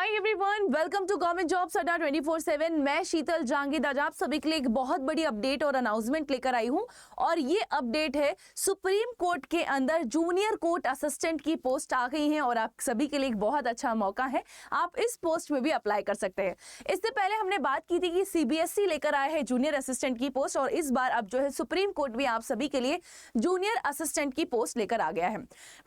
Hi everyone, welcome to government jobs Adda 24/7। मैं शीतल जांगीद आज आप सभी के लिए एक बहुत बड़ी अपडेट और अनाउंसमेंट लेकर आई हूं और ये अपडेट है सुप्रीम कोर्ट के अंदर जूनियर कोर्ट असिस्टेंट की पोस्ट आ गई है और आप सभी के लिए एक बहुत अच्छा मौका है, आप इस पोस्ट में भी अप्लाई कर सकते हैं। इससे पहले हमने बात की थी कि सीबीएसई लेकर आया है जूनियर असिस्टेंट की पोस्ट और इस बार अब जो है सुप्रीम कोर्ट भी आप सभी के लिए जूनियर असिस्टेंट की पोस्ट लेकर आ गया है।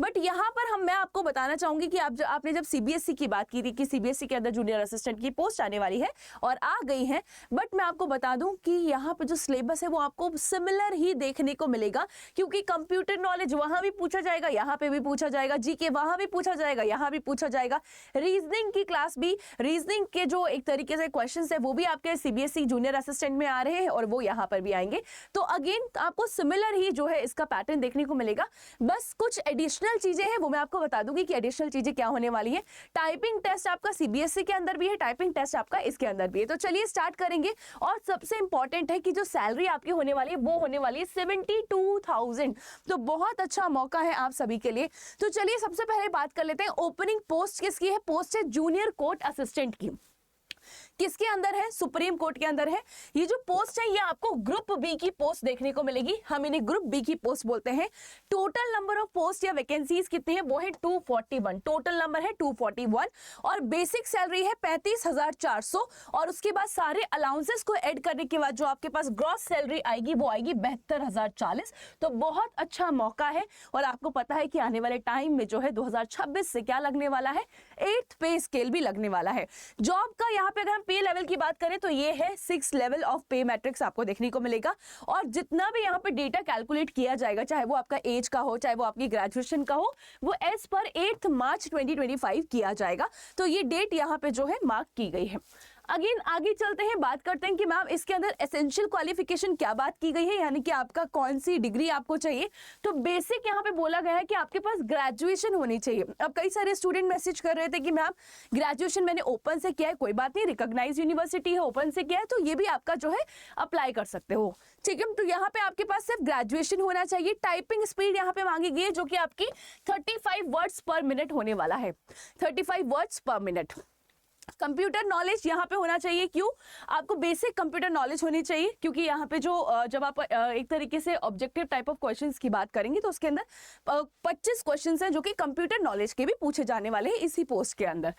बट यहाँ पर मैं आपको बताना चाहूंगी कि आपने जब सीबीएसई की बात की थी कि सीबीएसई के अंदर जूनियर असिस्टेंट की पोस्ट आने वाली है और आ गई है, बट मैं आपको बता दूं कि यहाँ पे जो सिलेबस है वो आपको सिमिलर ही देखने को मिलेगा, क्योंकि कंप्यूटर नॉलेज वहां भी पूछा जाएगा, यहाँ पे भी पूछा जाएगा, जीके वहां भी पूछा जाएगा, यहाँ भी पूछा जाएगा, रीजनिंग की क्लास भी, रीजनिंग के जो एक तरीके से क्वेश्चन है वो भी आपके सीबीएसई जूनियर असिस्टेंट में आ रहे हैं और वो यहाँ पर भी आएंगे। तो अगेन आपको सिमिलर ही जो है इसका पैटर्न देखने को मिलेगा। बस कुछ एडिशनल चीजें हैं वो मैं आपको बता दूंगी कि एडिशनल चीजें क्या होने वाली है। टाइपिंग टेस्ट आपका सीबीएसई के अंदर भी है, टाइपिंग टेस्ट आपका इसके अंदर भी है। तो चलिए स्टार्ट करेंगे। और सबसे इंपॉर्टेंट है कि जो सैलरी आपकी होने वाली है वो होने वाली है 72,000। तो बहुत अच्छा मौका है आप सभी के लिए। तो चलिए सबसे पहले बात कर लेते हैं ओपनिंग पोस्ट किसकी है। पोस्ट है जूनियर कोर्ट असिस्टेंट की। किसके अंदर है? सुप्रीम कोर्ट के अंदर है। ये जो पोस्ट है ये आपको ग्रुप बी की पोस्ट देखने को मिलेगी, हम इन्हें ग्रुप बी की पोस्ट बोलते हैं। टोटल नंबर ऑफ पोस्ट या वैकेंसीज कितनी है? वो है 241। टोटल नंबर है 241 और बेसिक सैलरी है 35,400 और उसके बाद सारे अलाउंसेस को ऐड करने के बाद जो आपके पास ग्रॉस सैलरी आएगी वो आएगी 72,040। तो बहुत अच्छा मौका है और आपको पता है कि आने वाले टाइम में जो है 2026 से क्या लगने वाला है, 8th पे स्केल भी लगने वाला है। जॉब का यहाँ पे अगर हम पे लेवल की बात करें तो ये है 6 लेवल ऑफ पे मैट्रिक्स आपको देखने को मिलेगा और जितना भी यहाँ पे डेटा कैलकुलेट किया जाएगा, चाहे वो आपका एज का हो, चाहे वो आपकी ग्रेजुएशन का हो, वो एज पर 8 मार्च 2025 किया जाएगा। तो ये डेट यहाँ पे जो है मार्क की गई है। अगेन आगे चलते हैं, बात करते हैं कि मैम इसके अंदर एसेंशियल क्वालिफिकेशन क्या बात की गई है, यानी कि आपका कौन सी डिग्री आपको चाहिए। तो बेसिक यहाँ पे बोला गया है कि आपके पास ग्रेजुएशन होनी चाहिए। अब कई सारे स्टूडेंट मैसेज कर रहे थे कि मैम ग्रेजुएशन मैंने ओपन से किया है, कोई बात नहीं, रिकॉग्नाइज यूनिवर्सिटी है, ओपन से किया है, तो ये भी आपका जो है अप्लाई कर सकते हो, ठीक है। तो यहाँ पे आपके पास सिर्फ ग्रेजुएशन होना चाहिए। टाइपिंग स्पीड यहाँ पे मांगी गई है जो कि आपकी 35 वर्ड्स पर मिनट होने वाला है, 35 वर्ड्स पर मिनट। कंप्यूटर नॉलेज यहाँ पे होना चाहिए। क्यों? आपको बेसिक कंप्यूटर नॉलेज होनी चाहिए, क्योंकि यहाँ पे जो जब आप एक तरीके से ऑब्जेक्टिव टाइप ऑफ क्वेश्चंस की बात करेंगे तो उसके अंदर 25 क्वेश्चंस हैं जो कि कंप्यूटर नॉलेज के भी पूछे जाने वाले हैं इसी पोस्ट के अंदर।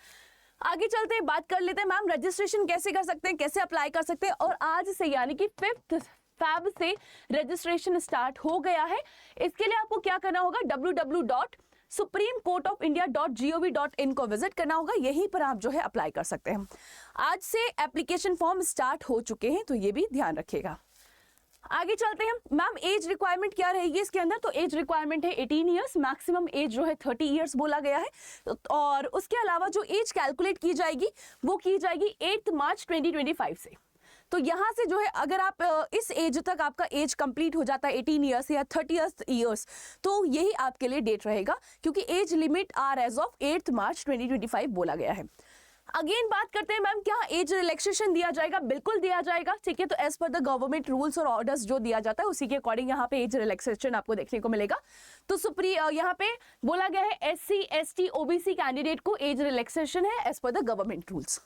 आगे चलते हैं, बात कर लेते हैं मैम रजिस्ट्रेशन कैसे कर सकते हैं, कैसे अप्लाई कर सकते हैं। और आज से यानी कि 5 फैब से रजिस्ट्रेशन स्टार्ट हो गया है। इसके लिए आपको क्या करना होगा, www.supremecourtofindia.gov.in को विजिट करना होगा, यहीं पर आप जो है अप्लाई कर सकते हैं। आज से एप्लीकेशन फॉर्म स्टार्ट हो चुके हैं तो ये भी ध्यान रखिएगा। आगे चलते हैं मैम एज रिक्वायरमेंट क्या रहेगी इसके अंदर। तो एज रिक्वायरमेंट है 18 ईयर्स, मैक्सिमम एज जो है 30 ईयर्स बोला गया है। और उसके अलावा जो एज कैलकुलेट की जाएगी वो की जाएगी 8 मार्च 2025 से। तो यहाँ से जो है अगर आप इस एज तक आपका एज कंप्लीट हो जाता है 18 ईयर्स या 30 ईयर्स, तो यही आपके लिए डेट रहेगा, क्योंकि age limit are age of 8 March 2025 बोला गया है। अगेन बात करते हैं मैम क्या एज रिलैक्सेशन दिया जाएगा? बिल्कुल दिया जाएगा, ठीक है। तो as per the government rules और ऑर्डर्स जो दिया जाता है उसी के अकॉर्डिंग यहाँ पे एज रिलैक्सेशन आपको देखने को मिलेगा। तो यहाँ पे बोला गया है SC ST OBC कैंडिडेट को एज रिलैक्सेशन है as per the government rules.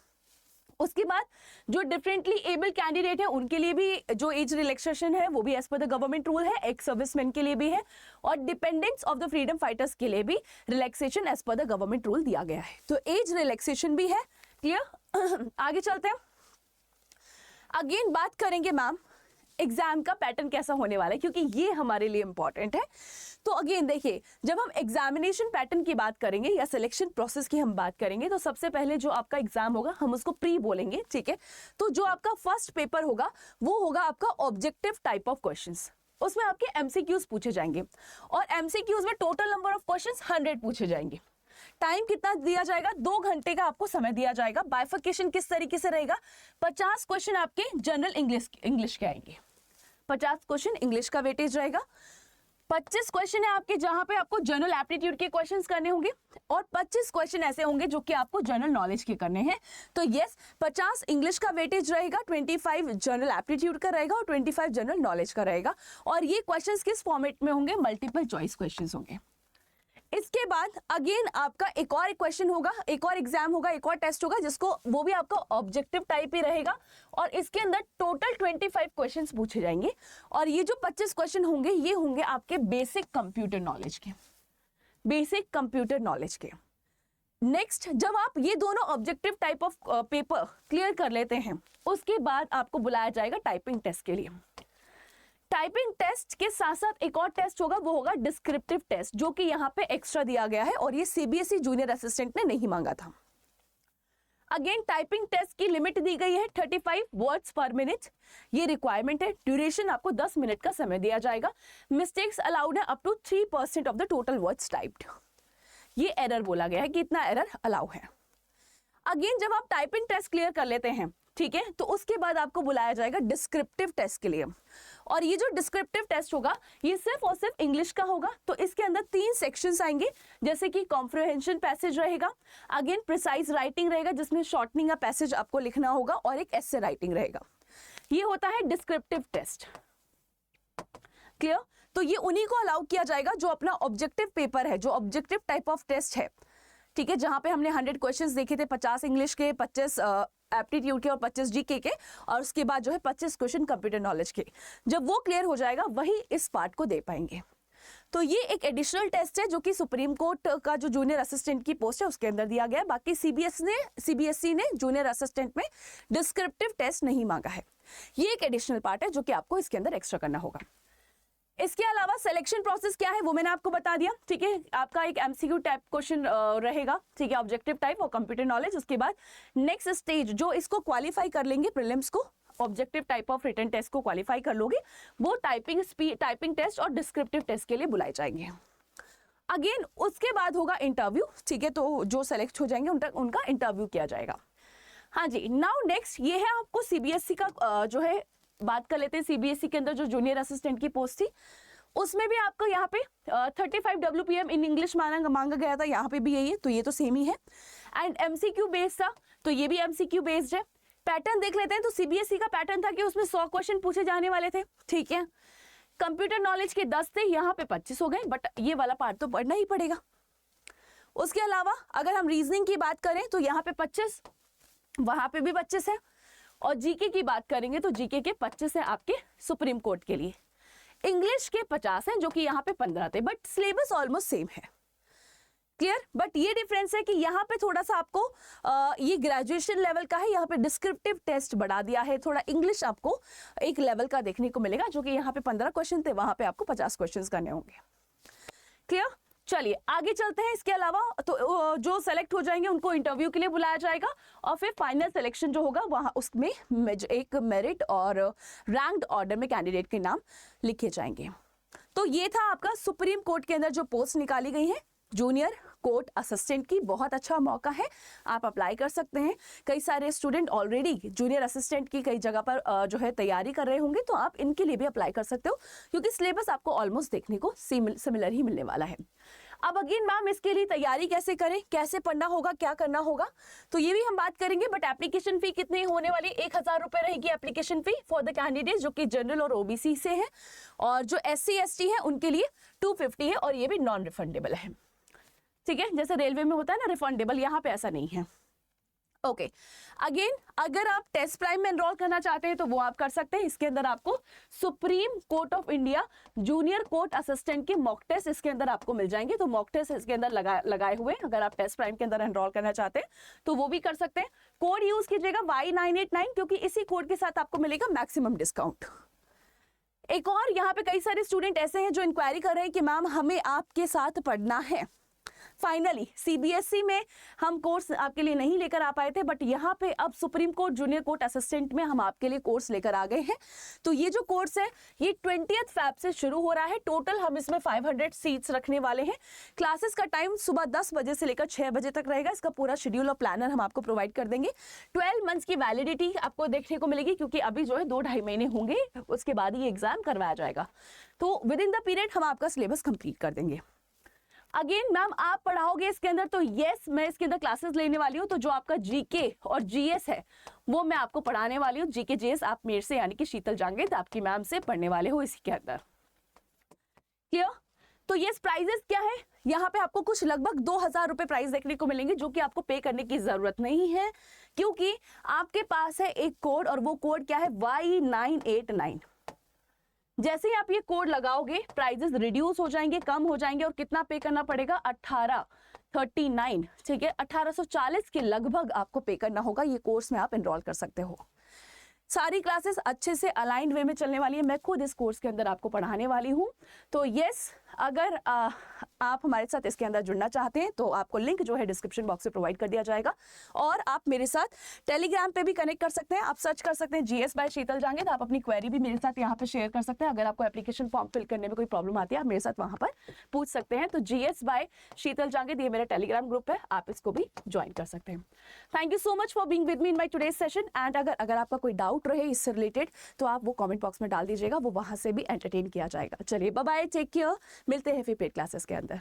उसके बाद जो डिफरेंटली एबल कैंडिडेट है उनके लिए भी जो एज रिलैक्सेशन है वो भी as per the government rule है, एक्स सर्विसमैन के लिए भी है और dependents of the freedom fighters के लिए भी relaxation as per the government rule दिया गया है। तो एज रिलैक्सेशन भी है, क्लियर। आगे चलते हैं, अगेन बात करेंगे मैम एग्जाम का पैटर्न कैसा होने वाला है, क्योंकि ये हमारे लिए इंपॉर्टेंट है। तो अगेन देखिए, जब हम एग्जामिनेशन पैटर्न की बात करेंगे या सिलेक्शन प्रोसेस की हम बात करेंगे तो सबसे पहले जो आपका एग्जाम होगा हम उसको प्री बोलेंगे, ठीक है। तो जो आपका फर्स्ट पेपर होगा वो होगा आपका ऑब्जेक्टिव टाइप ऑफ क्वेश्चंस, उसमें आपके एमसीक्यूज पूछे जाएंगे और एमसीक्यूज में टोटल नंबर ऑफ क्वेश्चंस 100 पूछे जाएंगे। टाइम कितना दिया जाएगा? 2 घंटे का आपको समय दिया जाएगा। बाइफिकेशन किस तरीके से रहेगा? 50 क्वेश्चन आपके जनरल इंग्लिश के आएंगे, 50 क्वेश्चन इंग्लिश का वेटेज रहेगा। 25 क्वेश्चन है आपके जहां पे आपको जनरल एप्टीट्यूड के क्वेश्चंस करने होंगे और 25 क्वेश्चन ऐसे होंगे जो कि आपको जनरल नॉलेज के करने हैं। तो यस, 50 इंग्लिश का वेटेज रहेगा, 25 जनरल एप्टीट्यूड का रहेगा और 25 जनरल नॉलेज का रहेगा। और ये क्वेश्चंस किस फॉर्मेट में होंगे? मल्टीपल चॉइस क्वेश्चंस होंगे। इसके बाद अगेन आपका एक और क्वेश्चन होगा, एक और एग्जाम होगा, एक और टेस्ट होगा, जिसको वो भी आपका ऑब्जेक्टिव टाइप ही रहेगा और इसके अंदर टोटल 25 क्वेश्चंस पूछे जाएंगे और ये जो 25 क्वेश्चन होंगे ये होंगे आपके बेसिक कंप्यूटर नॉलेज के, बेसिक कंप्यूटर नॉलेज के। नेक्स्ट, जब आप ये दोनों objective type of paper clear कर लेते हैं उसके बाद आपको बुलाया जाएगा टाइपिंग टेस्ट के लिए। टाइपिंग टेस्ट के साथ साथ एक और टेस्ट होगा, वो होगा डिस्क्रिप्टिव टेस्ट, जो कि यहाँ पे एक्स्ट्रा दिया गया है और ये सीबीएसई जूनियर असिस्टेंट ने नहीं मांगा था। अगेन टाइपिंग टेस्ट की लिमिट दी गई है 35 वर्ड्स पर मिनट, ये रिक्वायरमेंट है। ड्यूरेशन आपको 10 मिनट का समय दिया जाएगा। मिस्टेक्स अलाउड है up to 3% of the total words typed. ये एरर बोला गया है कि इतना एरर अलाउ है। अगेन जब आप टाइपिंग टेस्ट क्लियर कर लेते हैं, ठीक है, तो उसके बाद आपको बुलाया जाएगा डिस्क्रिप्टिव टेस्ट के लिए और ये जो डिस्क्रिप्टिव टेस्ट होगा ये सिर्फ और सिर्फ इंग्लिश का होगा। तो इसके अंदर 3 सेक्शंस आएंगे, जैसे कि कॉम्प्रिहेंशन पैसेज रहेगा, अगेन प्रिसाइज राइटिंग रहेगा जिसमें शॉर्टनिंग का पैसेज आपको लिखना होगा और एक एसे राइटिंग रहेगा। ये होता है डिस्क्रिप्टिव टेस्ट। क्लियर? तो ये उन्हीं को अलाउ किया जाएगा जो अपना ऑब्जेक्टिव पेपर है, जो ऑब्जेक्टिव टाइप ऑफ टेस्ट है, ठीक है, जहां पे हमने 100 क्वेश्चंस देखे थे, 50 इंग्लिश के, 25 एप्टीट्यूड के और 25 जीके के और उसके बाद जो है 25 क्वेश्चन कंप्यूटर नॉलेज के। जब वो क्लियर हो जाएगा वही इस पार्ट को दे पाएंगे। तो ये एक एडिशनल टेस्ट है जो कि सुप्रीम कोर्ट का जो जूनियर असिस्टेंट की पोस्ट है उसके अंदर दिया गया है। बाकी सीबीएसई ने जूनियर असिस्टेंट में डिस्क्रिप्टिव टेस्ट नहीं मांगा है। ये एक एडिशनल पार्ट है जो कि आपको इसके अंदर एक्स्ट्रा करना होगा। इसके अलावा सिलेक्शन प्रोसेस क्या है वो मैंने आपको बता दिया, ठीक है। आपका एक एमसीक्यू टाइप क्वेश्चन रहेगा, ठीक है, ऑब्जेक्टिव टाइप और कंप्यूटर नॉलेज। उसके बाद नेक्स्ट स्टेज जो इसको क्वालिफाई कर लेंगे, प्रीलिम्स को, objective type of written test को क्वालिफाई कर लोगे, वो टाइपिंग टेस्ट और डिस्क्रिप्टिव टेस्ट के लिए बुलाए जाएंगे। अगेन उसके बाद होगा इंटरव्यू, ठीक है, तो जो सेलेक्ट हो जाएंगे उनका इंटरव्यू किया जाएगा। हाँ जी, नाउ नेक्स्ट ये है आपको सीबीएसई का जो है, बात कर लेते हैं सीबीएसई के अंदर जो जूनियर असिस्टेंट की पोस्ट थी उसमें भी आपको यहाँ पे 35 WPM इन इंग्लिश मांगा गया था, यहाँ पे भी यही है, तो ये तो सेम ही है। एंड एमसीक्यू बेस्ड था, तो ये भी एमसीक्यू बेस्ड है। पैटर्न देख लेते हैं, तो सीबीएसई का पैटर्न था कि उसमें 100 क्वेश्चन पूछे जाने वाले थे, ठीक है। कंप्यूटर नॉलेज के 10 थे, यहाँ पे 25 हो गए, बट ये वाला पार्ट तो पढ़ना ही पड़ेगा। उसके अलावा अगर हम रीजनिंग की बात करें तो यहाँ पे 25, वहां पे भी 25 है और जीके की बात करेंगे तो जीके के 25 है आपके सुप्रीम कोर्ट के लिए। इंग्लिश के 50 हैं जो कि यहाँ पे 15 थे, बट सिलेबस ऑलमोस्ट सेम है। क्लियर? बट ये डिफरेंस है कि यहाँ पे थोड़ा सा आपको ये ग्रेजुएशन लेवल का है, यहाँ पे डिस्क्रिप्टिव टेस्ट बढ़ा दिया है, थोड़ा इंग्लिश आपको एक लेवल का देखने को मिलेगा, जो कि यहाँ पे 15 क्वेश्चन थे, वहां पे आपको 50 क्वेश्चन करने होंगे। क्लियर? चलिए आगे चलते हैं। इसके अलावा तो जो सेलेक्ट हो जाएंगे उनको इंटरव्यू के लिए बुलाया जाएगा और फिर फाइनल सिलेक्शन जो होगा वहां उसमें एक मेरिट और रैंक्ड ऑर्डर में कैंडिडेट के नाम लिखे जाएंगे। तो ये था आपका सुप्रीम कोर्ट के अंदर जो पोस्ट निकाली गई है जूनियर कोर्ट असिस्टेंट की। बहुत अच्छा मौका है, आप अप्लाई कर सकते हैं। कई सारे स्टूडेंट ऑलरेडी जूनियर असिस्टेंट की कई जगह पर जो है तैयारी कर रहे होंगे, तो आप इनके लिए भी अप्लाई कर सकते हो क्योंकि सिलेबस आपको ऑलमोस्ट देखने को सिमिलर ही मिलने वाला है। अब अगेन मैम इसके लिए तैयारी कैसे करें, कैसे पढ़ना होगा, क्या करना होगा, तो ये भी हम बात करेंगे। बट एप्लीकेशन फी कितनी होने वाली, 1000 रुपए रहेगी application fee for the candidate जो कि जनरल और ओबीसी से है, और जो SC ST है उनके लिए 250 है और ये भी नॉन रिफंडेबल है। ठीक है, जैसे रेलवे में होता है ना रिफंडेबल, यहाँ पे ऐसा नहीं है। ओके, अगेन अगर आप टेस्ट प्राइम में एनरोल करना चाहते हैं तो वो आप कर सकते हैं। इसके अंदर आपको supreme court of India junior court assistant के मॉक टेस्ट इसके अंदर आपको मिल जाएंगे। तो मॉक टेस्ट इसके अंदर लगाए हुए, अगर आप टेस्ट प्राइम के अंदर एनरोल करना चाहते हैं तो वो भी कर सकते हैं। कोड यूज कीजिएगा Y989 क्योंकि इसी कोड के साथ आपको मिलेगा मैक्सिमम डिस्काउंट। एक और यहाँ पे कई सारे स्टूडेंट ऐसे हैं जो इंक्वायरी कर रहे हैं कि मैम हमें आपके साथ पढ़ना है। फाइनली सीबीएसई में हम कोर्स आपके लिए नहीं लेकर आ पाए थे, बट यहाँ पे अब supreme court junior court assistant में हम आपके लिए कोर्स लेकर आ गए हैं। तो ये जो कोर्स है ये 20 फेब से शुरू हो रहा है। टोटल हम इसमें 500 सीट्स रखने वाले हैं। क्लासेस का टाइम सुबह 10 बजे से लेकर 6 बजे तक रहेगा। इसका पूरा शेड्यूल और प्लानर हम आपको प्रोवाइड कर देंगे। 12 मंथ्स की वैलिडिटी आपको देखने को मिलेगी क्योंकि अभी जो है 2-2.5 महीने होंगे, उसके बाद ये एग्जाम करवाया जाएगा। तो विद इन द पीरियड हम आपका सिलेबस कंप्लीट कर देंगे। अगेन मैम आप पढ़ाओगे इसके अंदर, तो यस मैं इसके अंदर क्लासेस लेने वाली हूँ। तो जो आपका जीके और जीएस है वो मैं आपको पढ़ाने वाली हूँ। जीके जीएस आप मेरे से यानी कि शीतल जांगेद आपकी मैम से पढ़ने वाले हो इसी के अंदर। क्लियर? तो ये प्राइजेस क्या है, यहाँ पे आपको कुछ लगभग 2000 रुपए प्राइस देखने को मिलेंगे, जो कि आपको पे करने की जरूरत नहीं है, क्योंकि आपके पास है एक कोड, और वो कोड क्या है, Y989। जैसे ही आप ये कोड लगाओगे प्राइजेस रिड्यूस हो जाएंगे, कम हो जाएंगे, और कितना पे करना पड़ेगा, 1839, ठीक है, 1840 के लगभग आपको पे करना होगा। ये कोर्स में आप एनरोल कर सकते हो। सारी क्लासेस अच्छे से अलाइंड वे में चलने वाली है, मैं खुद इस कोर्स के अंदर आपको पढ़ाने वाली हूँ। तो यस, अगर आप हमारे साथ इसके अंदर जुड़ना चाहते हैं तो आपको लिंक जो है डिस्क्रिप्शन बॉक्स में प्रोवाइड कर दिया जाएगा, और आप मेरे साथ टेलीग्राम पे भी कनेक्ट कर सकते हैं। आप सर्च कर सकते हैं GS बाय शीतल जांगे, तो आप अपनी क्वेरी भी मेरे साथ यहाँ पे शेयर कर सकते हैं। अगर आपको एप्लीकेशन फॉर्म फिल करने में कोई प्रॉब्लम आती है, आप मेरे साथ वहाँ पर पूछ सकते हैं। तो GS बाय शीतल जांगे ये मेरा टेलीग्राम ग्रुप है, आप इसको भी ज्वाइन कर सकते हैं। Thank you so much for being with me in my today's session. And अगर आपका कोई डाउट रहे इससे रिलेटेड तो आप वो कमेंट बॉक्स में डाल दीजिएगा, वो वहां से भी एंटरटेन किया जाएगा। चलिए बाय बाय, टेक केयर, मिलते हैं फिर पेड क्लासेस के अंदर।